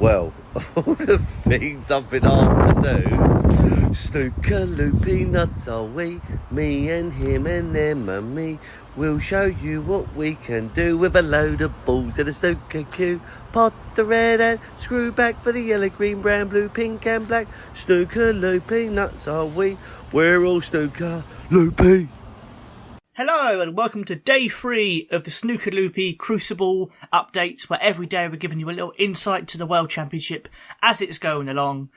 Well, all the things I've been asked to do. Snooker loopy nuts are we, me and him and them and me. We'll show you what we can do with a load of balls in a snooker cue. Pot the red and screw back for the yellow, green, brown, blue, pink and black. Snooker loopy nuts are we, we're all snooker loopy. Hello and welcome to day 3 of the Snooker Loopy Crucible updates, where every day we're giving you a little insight to the World Championship as it's going along.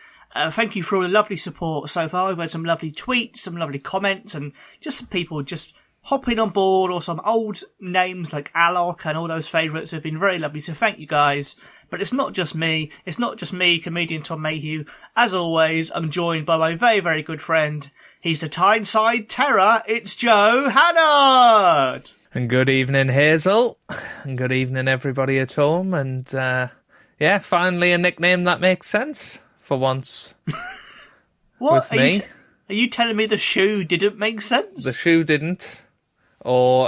Thank you for all the lovely support so far. We've had some lovely tweets, some lovely comments, and just some people just hopping on board, or some old names like Alok and all those favourites have been very lovely, so thank you guys. But it's not just me, comedian Tom Mayhew. As always, I'm joined by my very, very good friend. He's the Tyneside Terror, it's Joe Hannard! And good evening, Hazel. And good evening, everybody at home. And, finally a nickname that makes sense, for once. What? With me. Are you telling me the shoe didn't make sense? The shoe didn't. Or,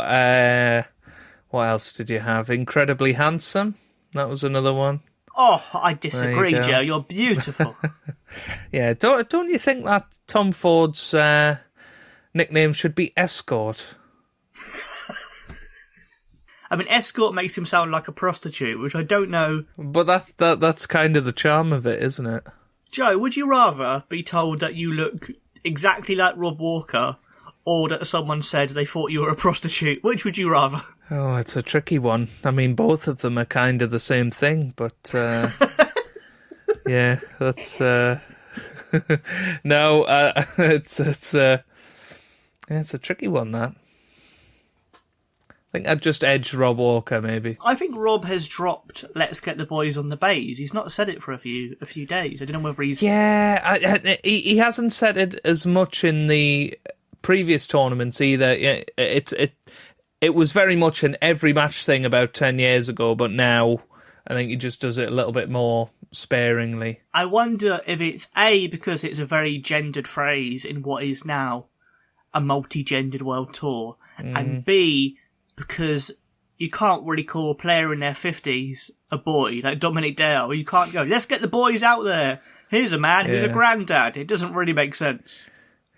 what else did you have? Incredibly Handsome. That was another one. Oh, I disagree, Joe. You're beautiful. Yeah, don't you think that Tom Ford's nickname should be Escort? I mean, escort makes him sound like a prostitute, which I don't know. But that's kind of the charm of it, isn't it? Joe, would you rather be told that you look exactly like Rob Walker, or that someone said they thought you were a prostitute? Which would you rather? Oh, it's a tricky one. I mean, both of them are kind of the same thing, but yeah, that's no, it's a tricky one, that. I think I'd just edge Rob Walker, maybe. I think Rob has dropped "Let's get the boys on the bays." He's not said it for a few days. I don't know whether he's... Yeah, he hasn't said it as much in the previous tournaments either. It was very much an every match thing about 10 years ago, but now I think he just does it a little bit more sparingly. I wonder if it's A, because it's a very gendered phrase in what is now a multi-gendered world tour, and B, because you can't really call a player in their 50s a boy, like Dominic Dale. You can't go, let's get the boys out there. Here's a man who's a granddad. It doesn't really make sense.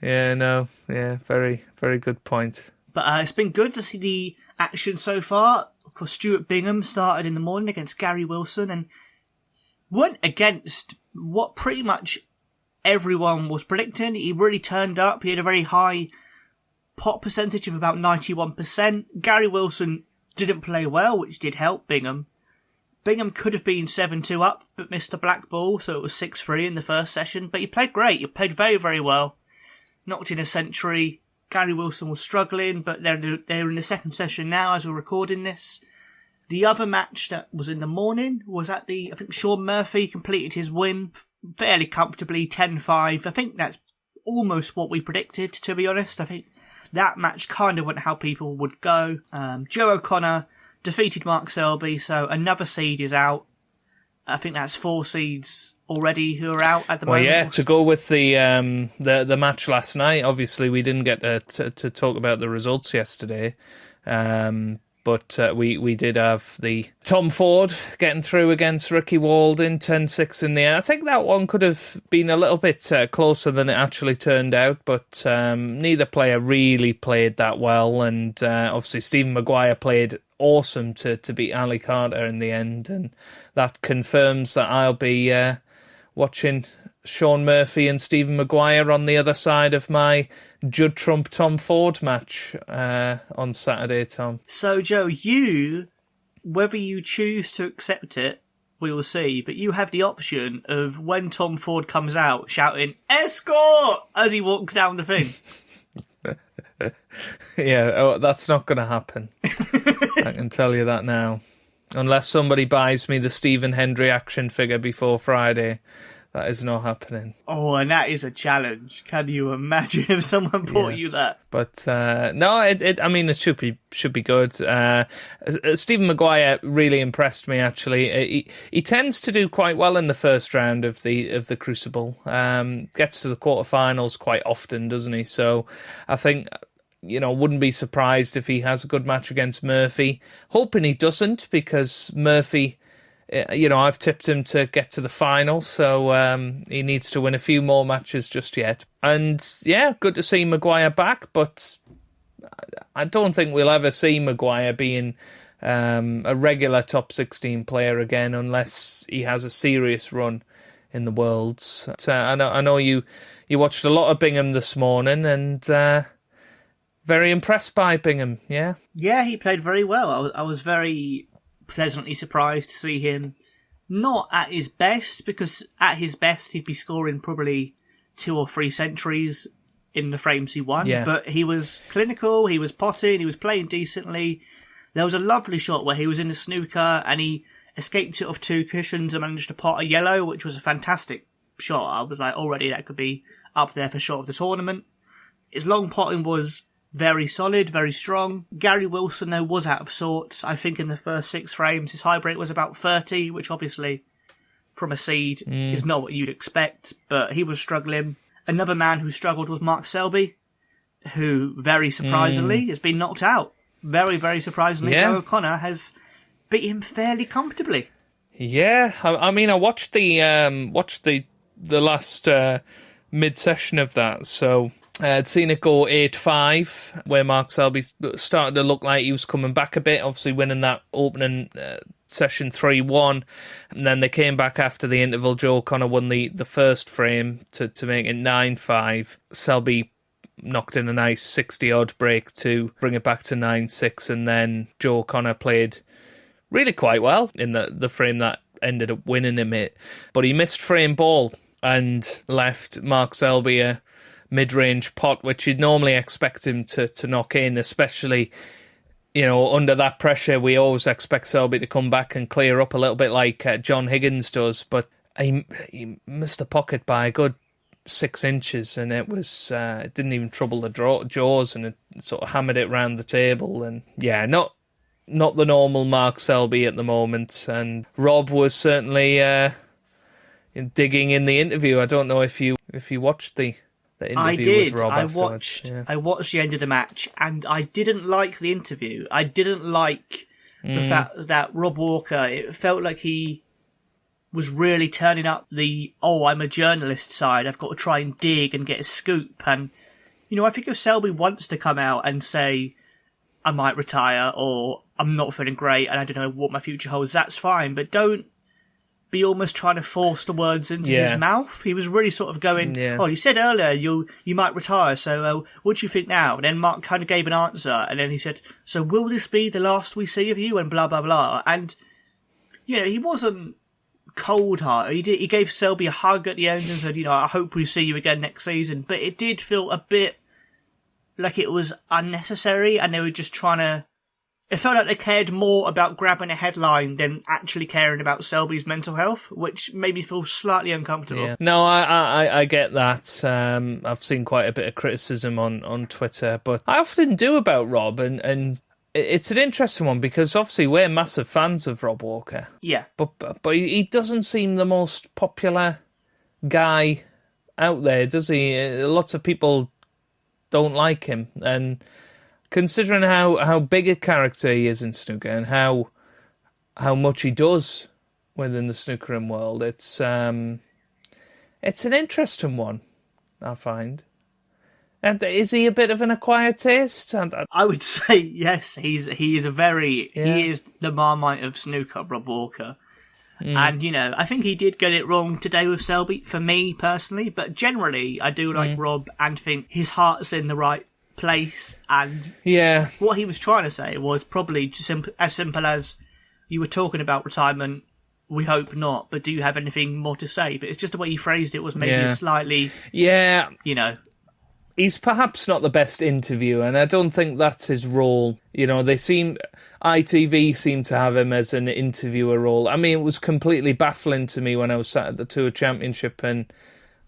Yeah, no. Yeah, very, very good point. But it's been good to see the action so far. Of course, Stuart Bingham started in the morning against Gary Wilson and went against what pretty much everyone was predicting. He really turned up. He had a very high pot percentage of about 91%. Gary Wilson didn't play well, which did help Bingham. Bingham could have been 7-2 up, but missed a black ball, so it was 6-3 in the first session. But he played great. He played very, very well. Knocked in a century. Gary Wilson was struggling, but they're in the second session now as we're recording this. The other match that was in the morning was I think Sean Murphy completed his win fairly comfortably, 10-5. I think that's almost what we predicted, to be honest. I think that match kind of went how people would go. Joe O'Connor defeated Mark Selby, so another seed is out. I think that's 4 seeds already who are out at the moment. Well, yeah, to go with the match last night, obviously we didn't get to talk about the results yesterday, but we did have the Tom Ford getting through against Ricky Walden, 10-6 in the end. I think that one could have been a little bit closer than it actually turned out, but neither player really played that well, and obviously Stephen Maguire played awesome to beat Ali Carter in the end, and that confirms that I'll be watching Sean Murphy and Stephen Maguire on the other side of my Judd Trump-Tom Ford match on Saturday, Tom. So, Joe, whether you choose to accept it, we will see, but you have the option of when Tom Ford comes out shouting, "Escort!" as he walks down the thing. Yeah, that's not going to happen. I can tell you that now. Unless somebody buys me the Stephen Hendry action figure before Friday, that is not happening. Oh, and that is a challenge. Can you imagine if someone bought you that? But no, it should be good. Stephen Maguire really impressed me, actually. He tends to do quite well in the first round of the Crucible. Gets to the quarterfinals quite often, doesn't he? So I think, wouldn't be surprised if he has a good match against Murphy. Hoping he doesn't, because Murphy I've tipped him to get to the final, so he needs to win a few more matches just yet. And yeah, good to see Maguire back, but I don't think we'll ever see Maguire being a regular top 16 player again unless he has a serious run in the Worlds. I know you watched a lot of Bingham this morning, and very impressed by Bingham, yeah? Yeah, he played very well. I was very pleasantly surprised to see him not at his best, because at his best he'd be scoring probably 2 or 3 centuries in the frames he won. Yeah. But he was clinical, he was potting, he was playing decently. There was a lovely shot where he was in the snooker and he escaped it off 2 cushions and managed to pot a yellow, which was a fantastic shot. I was like, already that could be up there for shot of the tournament. His long potting was very solid, very strong. Gary Wilson, though, was out of sorts. I think in the first 6 frames, his high break was about 30, which obviously, from a seed, is not what you'd expect, but he was struggling. Another man who struggled was Mark Selby, who, very surprisingly, has been knocked out. Very, very surprisingly, Joe O'Connor has beat him fairly comfortably. Yeah, I mean, I watched the last mid-session of that, so I'd seen it go 8-5, where Mark Selby started to look like he was coming back a bit, obviously winning that opening session 3-1, and then they came back after the interval. Joe O'Connor won the first frame to make it 9-5. Selby knocked in a nice 60-odd break to bring it back to 9-6, and then Joe O'Connor played really quite well in the frame that ended up winning him it. But he missed frame ball and left Mark Selby a mid-range pot, which you'd normally expect him to knock in, especially, under that pressure. We always expect Selby to come back and clear up a little bit like John Higgins does, but he missed the pocket by a good 6 inches, and it didn't even trouble the jaws, and it sort of hammered it round the table. And yeah, not the normal Mark Selby at the moment. And Rob was certainly digging in the interview. I don't know if you watched the interview with Rob afterwards. I watched the end of the match, and I didn't like the interview. I didn't like the fact that Rob Walker, it felt like he was really turning up the, I'm a journalist side, I've got to try and dig and get a scoop. And, I think if Selby wants to come out and say, I might retire, or I'm not feeling great and I don't know what my future holds, that's fine. But don't be almost trying to force the words into his mouth. He was really sort of going, you said earlier you might retire, so what do you think now? And then Mark kind of gave an answer, and then he said, so will this be the last we see of you, and blah, blah, blah. And, he wasn't cold-hearted. He gave Selby a hug at the end and said, I hope we see you again next season. But it did feel a bit like it was unnecessary, and they were just trying to... It felt like they cared more about grabbing a headline than actually caring about Selby's mental health, which made me feel slightly uncomfortable. Yeah. No, I get that. I've seen quite a bit of criticism on Twitter, but I often do about Rob, and it's an interesting one because obviously we're massive fans of Rob Walker. Yeah. But he doesn't seem the most popular guy out there, does he? Lots of people don't like him, and considering how big a character he is in snooker and how much he does within the snookering world, it's an interesting one, I find. And is he a bit of an acquired taste? I would say yes. He is he is the Marmite of snooker, Rob Walker. And I think he did get it wrong today with Selby, for me personally. But generally, I do like Rob and think his heart's in the right place. And what he was trying to say was probably just as simple as, you were talking about retirement. We hope not. But do you have anything more to say? But it's just the way he phrased it was maybe slightly, He's perhaps not the best interviewer, and I don't think that's his role. ITV seem to have him as an interviewer role. I mean, it was completely baffling to me when I was sat at the Tour Championship and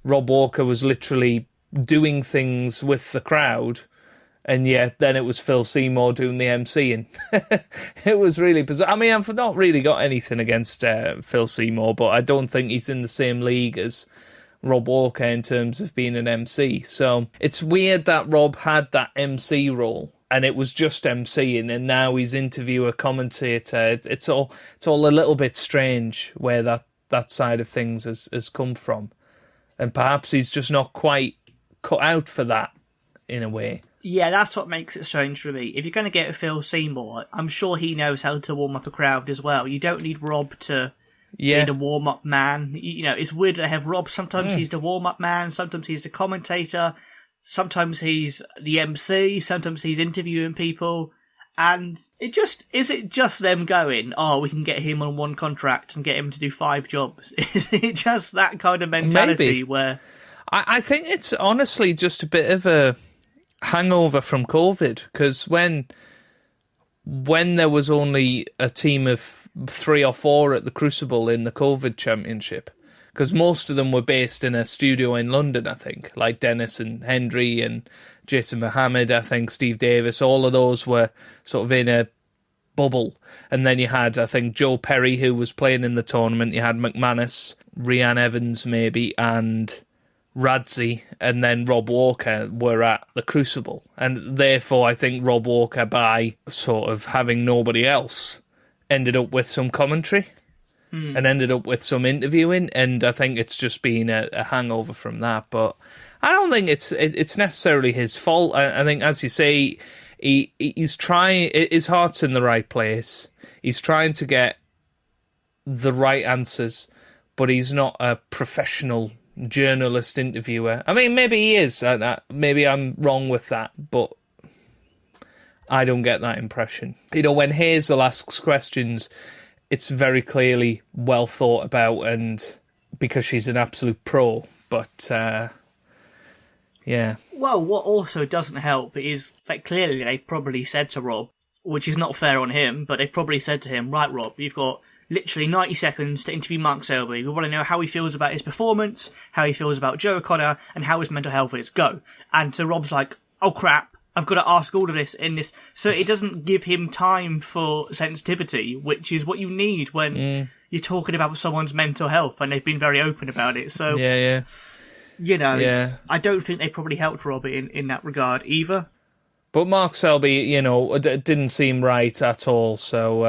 Rob Walker was literally doing things with the crowd, and yet then it was Phil Seymour doing the emceeing. It was really bizarre. I mean, I've not really got anything against Phil Seymour, but I don't think he's in the same league as Rob Walker in terms of being an MC. So it's weird that Rob had that MC role. and it was just emceeing, and now he's interviewer, commentator. It's all a little bit strange where that side of things has come from, and perhaps he's just not quite cut out for that in a way. Yeah, that's what makes it strange for me. If you're going to get Phil Seymour, I'm sure he knows how to warm up a crowd as well. You don't need Rob to be the warm-up man. You know, it's weird to have Rob. Sometimes he's the warm-up man, sometimes he's the commentator, sometimes he's the MC, sometimes he's interviewing people. And is it just them going, oh, we can get him on one contract and get him to do 5 jobs? Is it just that kind of mentality? Maybe. Where I think it's honestly just a bit of a hangover from COVID, because when there was only a team of 3 or 4 at the Crucible in the COVID championship, because most of them were based in a studio in London, I think, like Dennis and Hendry and Jason Mohammed, I think Steve Davis, all of those were sort of in a bubble. And then you had, I think, Joe Perry, who was playing in the tournament, you had McManus, Rhiann Evans maybe, and Radzi, and then Rob Walker were at the Crucible. And therefore, I think Rob Walker, by sort of having nobody else, ended up with some commentary and ended up with some interviewing. And I think it's just been a hangover from that. But I don't think it's necessarily his fault. I think, as you say, he's trying. His heart's in the right place. He's trying to get the right answers, but he's not a professional journalist interviewer. I mean, maybe he is. Maybe I'm wrong with that, but I don't get that impression. You know, when Hazel asks questions, it's very clearly well thought about, and because she's an absolute pro. But yeah. Well, what also doesn't help is that clearly they've probably said to Rob, which is not fair on him, but they've probably said to him, right, Rob, you've got literally 90 seconds to interview Mark Selby. We want to know how he feels about his performance, how he feels about Joe O'Connor, and how his mental health is. Go. And so Rob's like, oh crap, I've got to ask all of this in this. So it doesn't give him time for sensitivity, which is what you need when you're talking about someone's mental health, and they've been very open about it. So, you know, I don't think they probably helped Rob in that regard either. But Mark Selby, you know, it didn't seem right at all. So,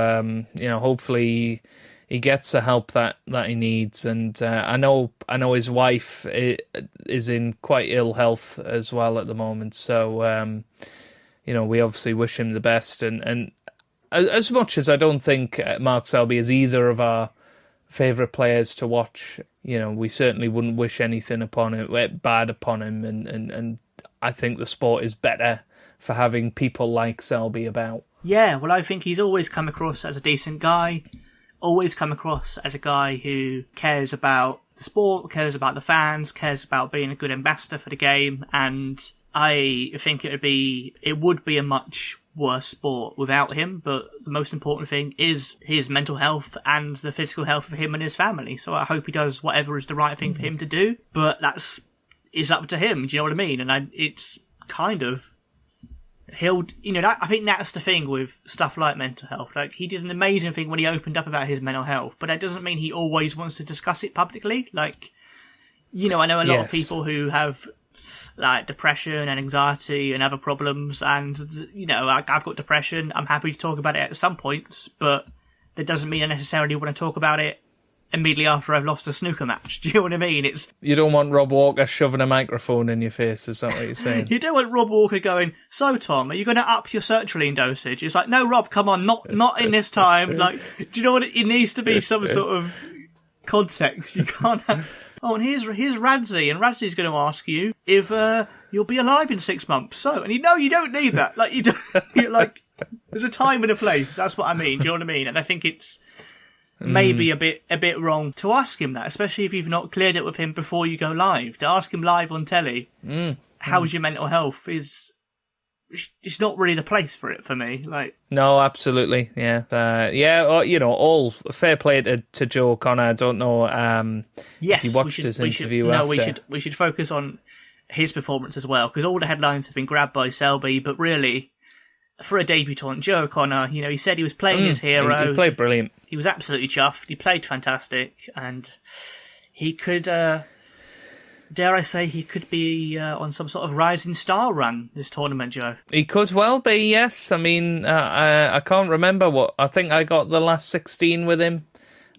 you know, hopefully he gets the help that he needs. And I know his wife is in quite ill health as well at the moment. So, you know, we obviously wish him the best. And as much as I don't think Mark Selby is either of our favourite players to watch, you know, we certainly wouldn't wish anything bad upon him. And I think the sport is better for having people like Selby about. Yeah, well, I think he's always come across as a decent guy, always come across as a guy who cares about the sport, cares about the fans, cares about being a good ambassador for the game, and I think it would be a much worse sport without him, but the most important thing is his mental health and the physical health of him and his family. So I hope he does whatever is the right thing for him to do, but is up to him, do you know what I mean? And it's kind of I think that's the thing with stuff like mental health. Like, he did an amazing thing when he opened up about his mental health, but that doesn't mean he always wants to discuss it publicly. Like, you know, I know a lot of people who have like depression and anxiety and other problems, and you know, I've got depression. I'm happy to talk about it at some points, but that doesn't mean I necessarily want to talk about it immediately after I've lost a snooker match. Do you know what I mean? You don't want Rob Walker shoving a microphone in your face, is that what you're saying? You don't want Rob Walker going, so Tom, are you going to up your sertraline dosage? It's like, no, Rob, come on, not in this time. Like, do you know what? It needs to be some sort of context. You can't have... Oh, and here's Radzi, and Radzi's going to ask you if you'll be alive in 6 months. So, and you don't need that. Like, you don't... like, there's a time and a place. That's what I mean. Do you know what I mean? And I think it's maybe a bit wrong to ask him that, especially if you've not cleared it with him before you go live. To ask him live on telly, how's your mental health, it's not really the place for it for me. Like, no, absolutely, yeah, you know, all fair play to Joe O'Connor. I don't know if you watched his interview after. We should focus on his performance as well, because all the headlines have been grabbed by Selby, but really, for a debutant, Joe O'Connor, you know, he said he was playing his hero. He played brilliant. He was absolutely chuffed. He played fantastic, and he could dare I say, he could be on some sort of rising star run this tournament, Joe. He could well be, yes. I mean, I can't remember what. I think I got the last 16 with him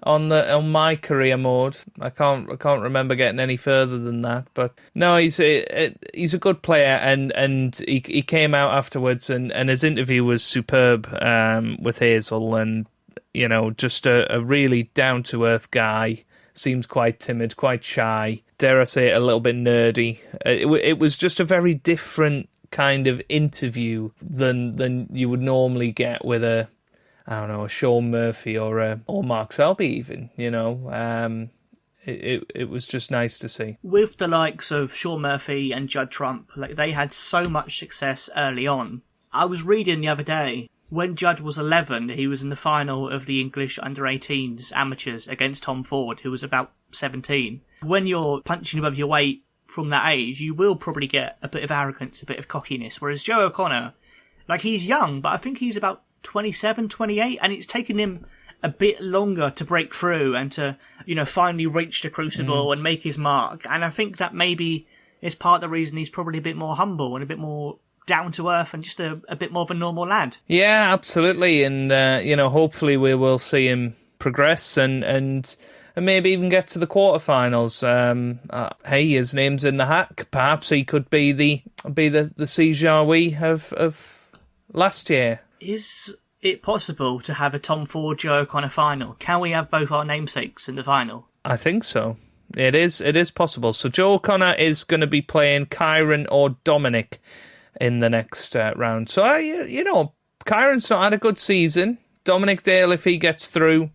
on my career mode. I can't remember getting any further than that. But no, he's a good player, and he came out afterwards, and his interview was superb with Hazel, and just a really down to earth guy. Seems quite timid, quite shy. Dare I say it, a little bit nerdy. It was just a very different kind of interview than you would normally get with a Sean Murphy or Mark Selby even, It was just nice to see. With the likes of Sean Murphy and Judd Trump, they had so much success early on. I was reading the other day, when Judd was 11, he was in the final of the English under-18s amateurs against Tom Ford, who was about 17. When you're punching above your weight from that age, you will probably get a bit of arrogance, a bit of cockiness. Whereas Joe O'Connor, he's young, but I think he's about 27, 28, and it's taken him a bit longer to break through and to, finally reach the Crucible and make his mark. And I think that maybe is part of the reason he's probably a bit more humble and a bit more down to earth and just a bit more of a normal lad. Yeah, absolutely. And, hopefully we will see him progress and maybe even get to the quarterfinals. Hey, his name's in the hat. Perhaps he could be the Sijawi of last year. Is it possible to have a Tom Ford Joe O'Connor final? Can we have both our namesakes in the final? I think so. It is possible. So Joe O'Connor is going to be playing Kyron or Dominic in the next round. So, Kyron's not had a good season. Dominic Dale, if he gets through,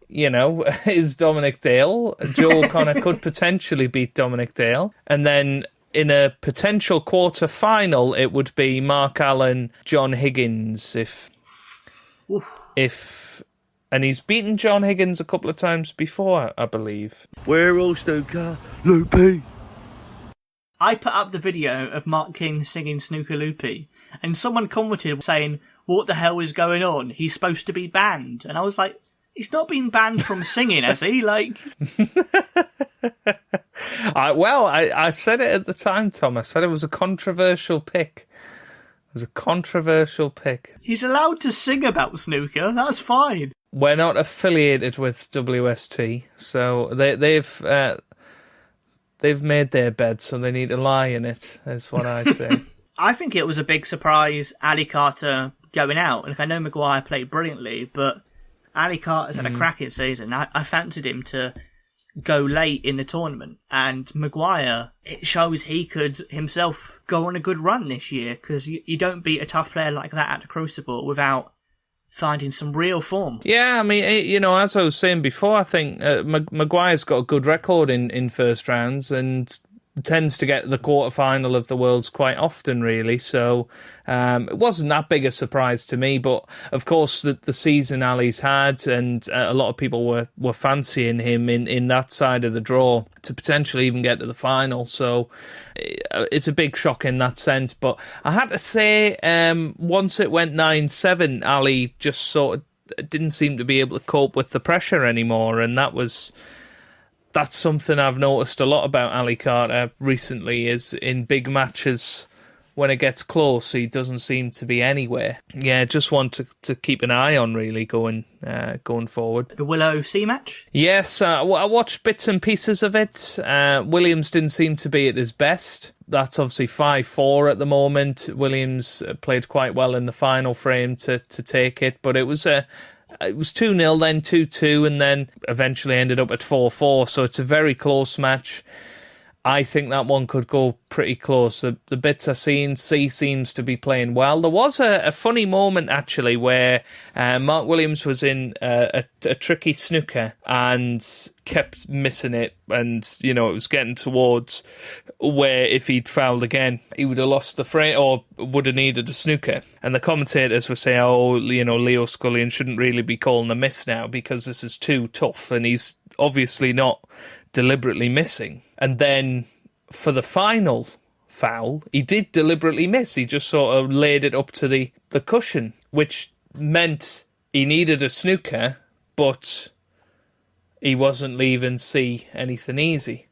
is Dominic Dale. Joe O'Connor could potentially beat Dominic Dale. And then in a potential quarter-final, it would be Mark Allen, John Higgins, and he's beaten John Higgins a couple of times before, I believe. We're all Snooker Loopy. I put up the video of Mark King singing Snooker Loopy, and someone commented saying, "What the hell is going on? He's supposed to be banned." And I was like, he's not been banned from singing, has he? I said it at the time, Tom. I said it was a controversial pick. It was a controversial pick. He's allowed to sing about snooker. That's fine. We're not affiliated with WST, so they've made their bed, so they need to lie in it, is what I say. I think it was a big surprise, Ali Carter going out. I know Maguire played brilliantly, but Ali Carter's had a cracking season. I fancied him to go late in the tournament, and Maguire, it shows he could himself go on a good run this year, because you don't beat a tough player like that at the Crucible without finding some real form. Yeah, I mean, as I was saying before, I think Maguire's got a good record in first rounds and tends to get the quarterfinal of the Worlds quite often, really. So it wasn't that big a surprise to me. But of course, the season Ali's had, and a lot of people were fancying him in that side of the draw to potentially even get to the final. So it's a big shock in that sense. But I had to say, once it went 9-7, Ali just sort of didn't seem to be able to cope with the pressure anymore, and that's something I've noticed a lot about Ali Carter recently, is in big matches, when it gets close, he doesn't seem to be anywhere. Yeah, just want to keep an eye on, really, going forward. The Willow C match? Yes, I watched bits and pieces of it. Williams didn't seem to be at his best. That's obviously 5-4 at the moment. Williams played quite well in the final frame to take it, but it was 2-0, then 2-2, and then eventually ended up at 4-4. So it's a very close match. I think that one could go pretty close. The bits I've seen, C seems to be playing well. There was a funny moment, actually, where Mark Williams was in a tricky snooker and kept missing it. And, it was getting towards where if he'd fouled again, he would have lost the frame or would have needed a snooker. And the commentators were saying, Leo Scullion shouldn't really be calling a miss now because this is too tough. And he's obviously not deliberately missing. And then for the final foul, he did deliberately miss. He just sort of laid it up to the cushion, which meant he needed a snooker, but he wasn't leaving C anything easy.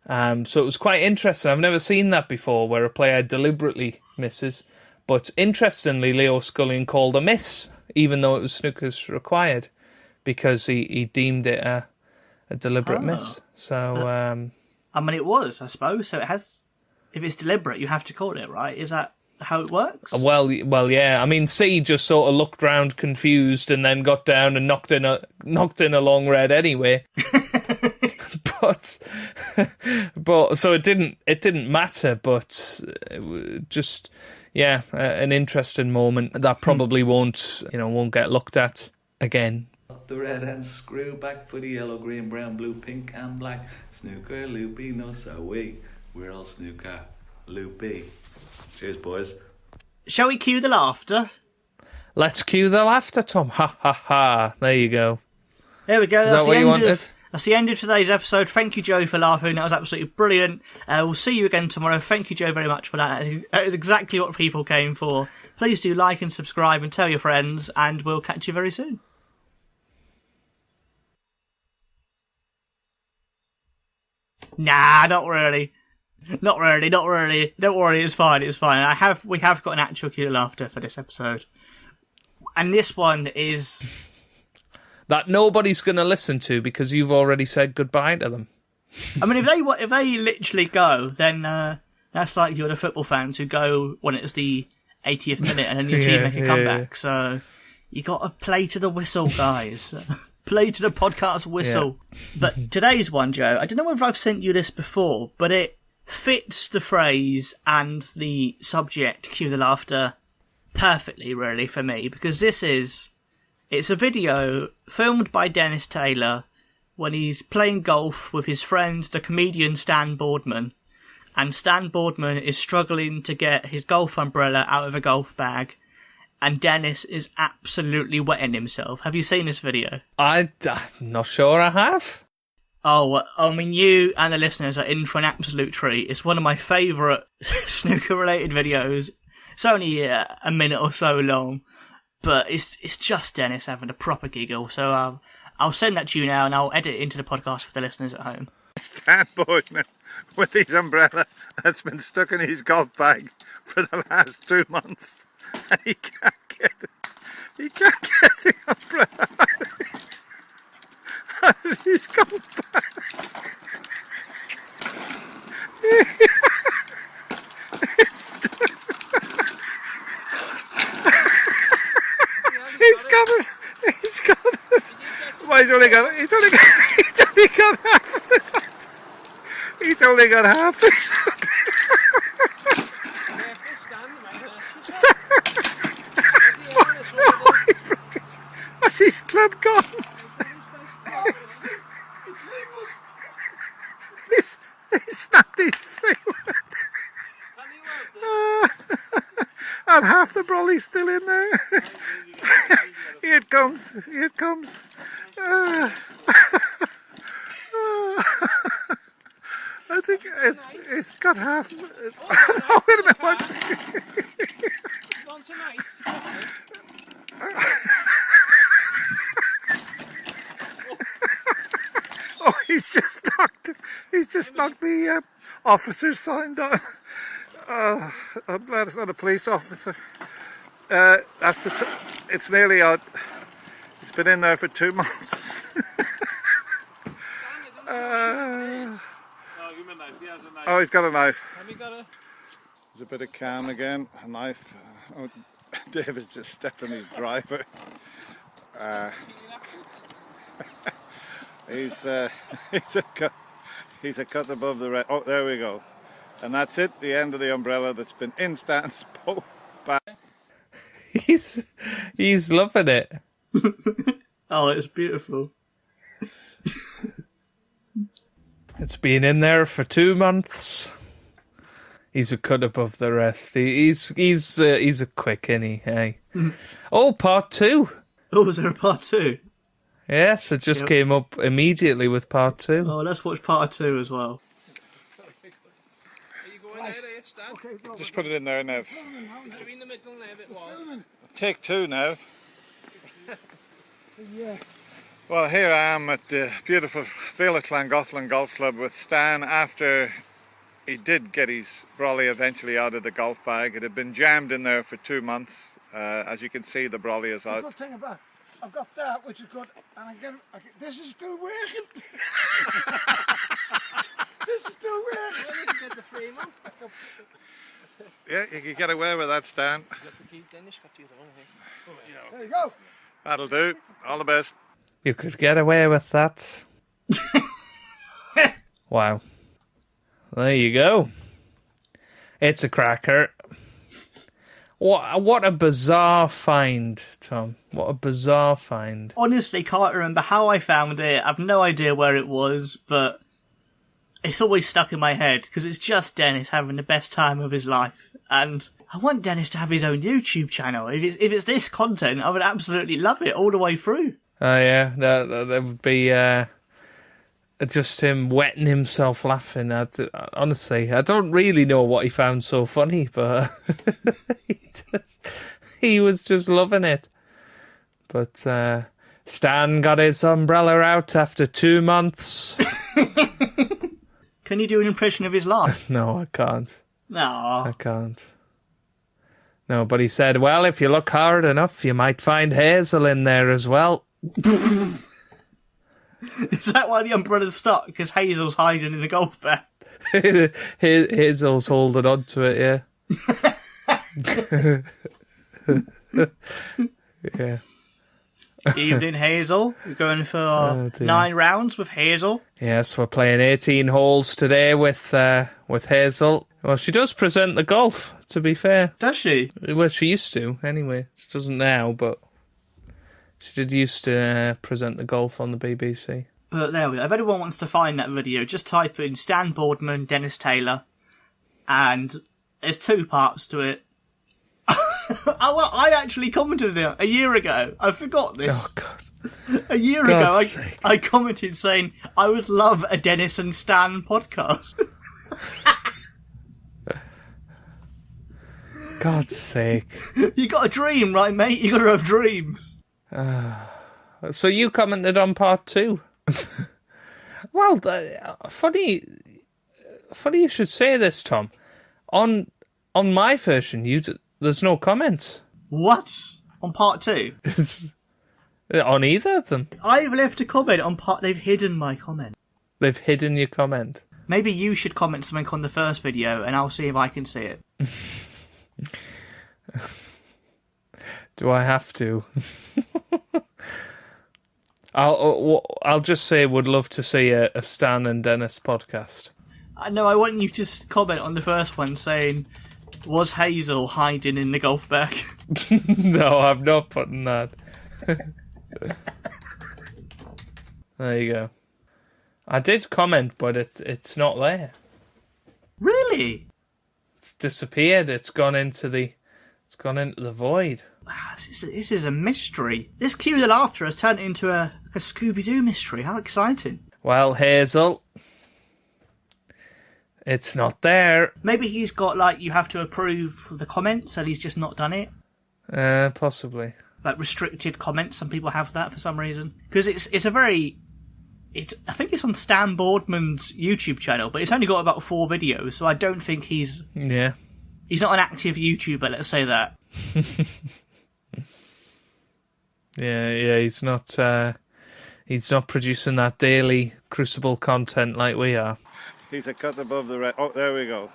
So it was quite interesting. I've never seen that before, where a player deliberately misses. But interestingly, Leo Scullion called a miss, even though it was snooker's required, because he deemed it a deliberate miss. So I mean, it was, I suppose. So it has. If it's deliberate, you have to call it, right? Is that how it works? well, yeah. I mean, C just sort of looked round confused and then got down and knocked in a long red anyway. but so it didn't matter. But it just an interesting moment that probably won't get looked at again. The red and screw back for the yellow, green, brown, blue, pink and black. Snooker, loopy, nuts away. We're all snooker, loopy. Cheers, boys. Shall we cue the laughter? Let's cue the laughter, Tom. Ha ha ha. There you go. There we go. Is that what you wanted? That's the end of today's episode. Thank you, Joe, for laughing. That was absolutely brilliant. We'll see you again tomorrow. Thank you, Joe, very much for that. That is exactly what people came for. Please do like and subscribe and tell your friends, and we'll catch you very soon. Nah, not really. Not really. Don't worry, it's fine. We have got an actual cue laughter for this episode. And this one is... that nobody's going to listen to because you've already said goodbye to them. I mean, if they literally go, then that's like you're the football fans who go when it's the 80th minute and then your team make a comeback. Yeah. So you got to play to the whistle, guys. Play to the podcast whistle. Yeah. But today's one, Joe, I don't know whether I've sent you this before, but it fits the phrase and the subject, cue the laughter, perfectly, really, for me, because it's a video filmed by Dennis Taylor when he's playing golf with his friend, the comedian Stan Boardman, and Stan Boardman is struggling to get his golf umbrella out of a golf bag, and Dennis is absolutely wetting himself. Have you seen this video? I'm not sure I have. Oh, I mean, you and the listeners are in for an absolute treat. It's one of my favourite snooker-related videos. It's only a minute or so long, but it's just Dennis having a proper giggle. So I'll send that to you now, and I'll edit it into the podcast for the listeners at home. Stan Boardman with his umbrella that's been stuck in his golf bag for the last 2 months, and he can't get it. He can't get the umbrella out of his golf bag. He's got it. Well, he's only got half of it. He's only got half of it. What's his club gone? He's snapped his string. And half the brolly's still in there. Here it comes. I think it's got half. Oh, wait a minute. Oh, he's just knocked the officer's sign down. I'm glad it's not a police officer. It's nearly out. It's been in there for 2 months. Oh, he's got a knife. There's a bit of can again, a knife. Oh, David's just stepped on his driver. He's a cut above the red. Oh, there we go. And that's it, the end of the umbrella that's been in Stan's back. He's loving it. Oh, it's beautiful. It's been in there for 2 months. He's a cut above the rest. He's a quick, isn't he? Hey. Oh, part 2. Oh, was there a part 2? Yes, it just came up immediately with part 2. Oh, let's watch part 2 as well. Just put it in there, Nev. Take 2, Nev. Yeah. Well, here I am at the beautiful Villa Llangollen Golf Club with Stan after he did get his brolly eventually out of the golf bag. It had been jammed in there for 2 months. As you can see, the brolly is The out. good thing about I've got that, which is good, and this is still working. This is still working. Yeah, you can get away with that, Stan. There you go. That'll do. All the best. You could get away with that. Wow. There you go. It's a cracker. What a bizarre find, Tom. What a bizarre find. Honestly, can't remember how I found it. I've no idea where it was, but it's always stuck in my head because it's just Dennis having the best time of his life. And I want Dennis to have his own YouTube channel. If it's this content, I would absolutely love it all the way through. Oh, yeah. That would be just him wetting himself laughing. Honestly, I don't really know what he found so funny, but he was just loving it. But Stan got his umbrella out after 2 months. Can you do an impression of his laugh? No, I can't. No. I can't. No, but he said, well, if you look hard enough, you might find Hazel in there as well. Is that why the umbrella's stuck? Because Hazel's hiding in the golf bag. Hazel's holding on to it, yeah. Yeah. Evening, Hazel. We're going for 9 rounds with Hazel. Yes, we're playing 18 holes today with Hazel. Well, she does present the golf, to be fair. Does she? Well, she used to, anyway. She doesn't now, but she did used to present the golf on the BBC. But there we go. If anyone wants to find that video, just type in Stan Boardman, Dennis Taylor, and there's 2 parts to it. I actually commented on it a year ago. I forgot this. Oh, God. A year ago, I commented saying I would love a Dennis and Stan podcast. God's sake. You got a dream, right, mate? You got to have dreams. So you commented on part 2. Well, funny you should say this, Tom. On my version, there's no comments. What? On part 2? On either of them. I've left a comment on part... They've hidden my comment. They've hidden your comment. Maybe you should comment something on the first video and I'll see if I can see it. Do I have to? I'll just say would love to see a Stan and Dennis podcast. No, I want you to comment on the first one saying, was Hazel hiding in the golf bag? No, I'm not putting that. There you go. I did comment, but it's not there. Really? It's disappeared. It's gone into the void. Wow, this is a mystery. This Cue the Laughter has turned into a Scooby-Doo mystery. How exciting. Well, Hazel, it's not there. Maybe he's got, you have to approve the comments and he's just not done it. Possibly. Like restricted comments. Some people have that for some reason. Because it's a very... I think it's on Stan Boardman's YouTube channel, but it's only got about 4 videos, so I don't think he's... Yeah. He's not an active YouTuber, let's say that. Yeah, he's not producing that daily Crucible content like we are. He's a cut above the red. Oh, there we go.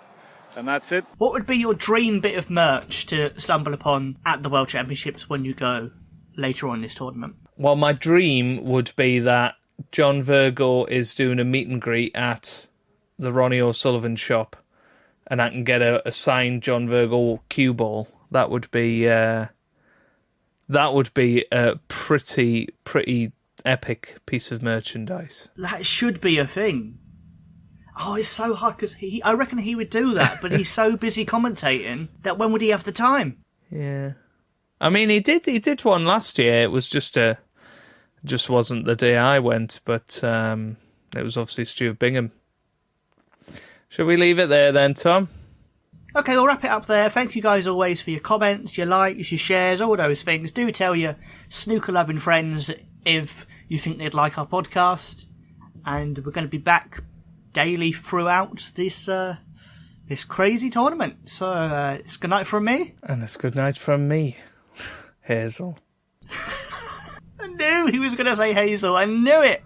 And that's it. What would be your dream bit of merch to stumble upon at the World Championships when you go later on this tournament? Well, my dream would be that John Virgo is doing a meet and greet at the Ronnie O'Sullivan shop, and I can get a signed John Virgo cue ball. That would be a pretty epic piece of merchandise. That should be a thing. Oh, it's so hard because I reckon he would do that, but he's so busy commentating that when would he have the time? Yeah, I mean he did one last year. It was just wasn't the day I went, but it was obviously Stuart Bingham. Shall we leave it there then, Tom? Okay, we'll wrap it up there. Thank you guys always for your comments, your likes, your shares, all those things. Do tell your snooker-loving friends if you think they'd like our podcast. And we're going to be back daily throughout this this crazy tournament. So it's good night from me. And it's good night from me, Hazel. I knew he was going to say Hazel. I knew it.